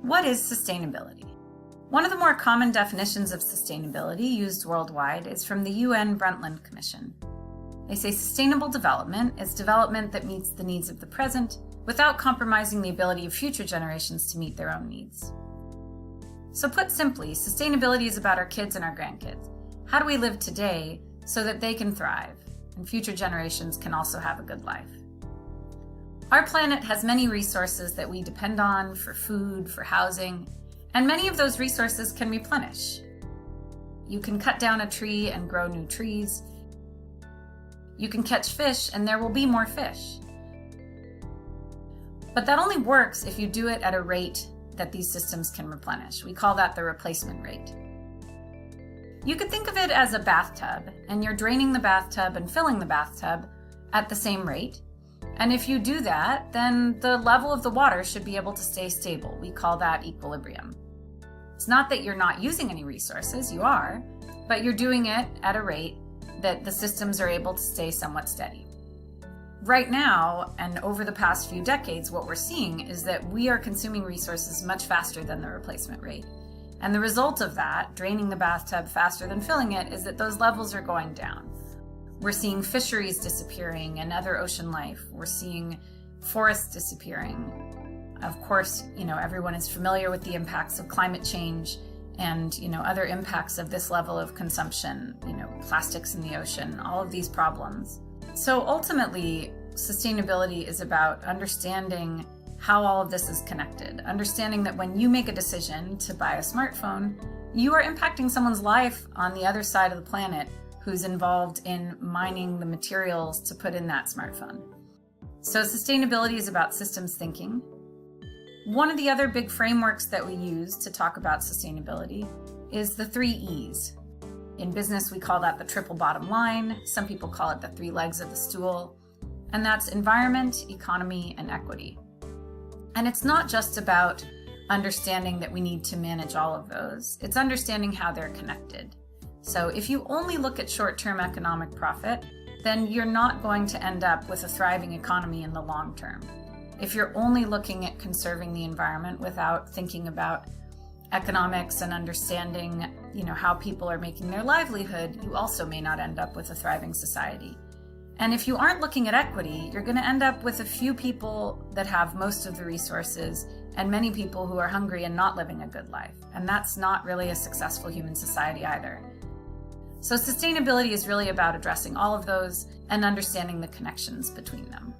What is sustainability? One of the more common definitions of sustainability used worldwide is from the UN Brundtland Commission. They say sustainable development is development that meets the needs of the present without compromising the ability of future generations to meet their own needs. So put simply, sustainability is about our kids and our grandkids. How do we live today so that they can thrive and future generations can also have a good life? Our planet has many resources that we depend on for food, for housing, and many of those resources can replenish. You can cut down a tree and grow new trees. You can catch fish and there will be more fish. But that only works if you do it at a rate that these systems can replenish. We call that the replacement rate. You could think of it as a bathtub, and you're draining the bathtub and filling the bathtub at the same rate. And if you do that, then the level of the water should be able to stay stable. We call that equilibrium. It's not that you're not using any resources, you are, but you're doing it at a rate that the systems are able to stay somewhat steady. Right now, and over the past few decades, what we're seeing is that we are consuming resources much faster than the replacement rate. And the result of that, draining the bathtub faster than filling it, is that those levels are going down. We're seeing fisheries disappearing and other ocean life. We're seeing forests disappearing. Of course, everyone is familiar with the impacts of climate change and, other impacts of this level of consumption, plastics in the ocean, all of these problems. So ultimately, sustainability is about understanding how all of this is connected, understanding that when you make a decision to buy a smartphone, you are impacting someone's life on the other side of the planet who's involved in mining the materials to put in that smartphone. So sustainability is about systems thinking. One of the other big frameworks that we use to talk about sustainability is the 3 E's. In business, we call that the triple bottom line. Some people call it the 3 legs of the stool. And that's environment, economy, and equity. And it's not just about understanding that we need to manage all of those. It's understanding how they're connected. So if you only look at short-term economic profit, then you're not going to end up with a thriving economy in the long term. If you're only looking at conserving the environment without thinking about economics and understanding, how people are making their livelihood, you also may not end up with a thriving society. And if you aren't looking at equity, you're going to end up with a few people that have most of the resources and many people who are hungry and not living a good life. And that's not really a successful human society either. So sustainability is really about addressing all of those and understanding the connections between them.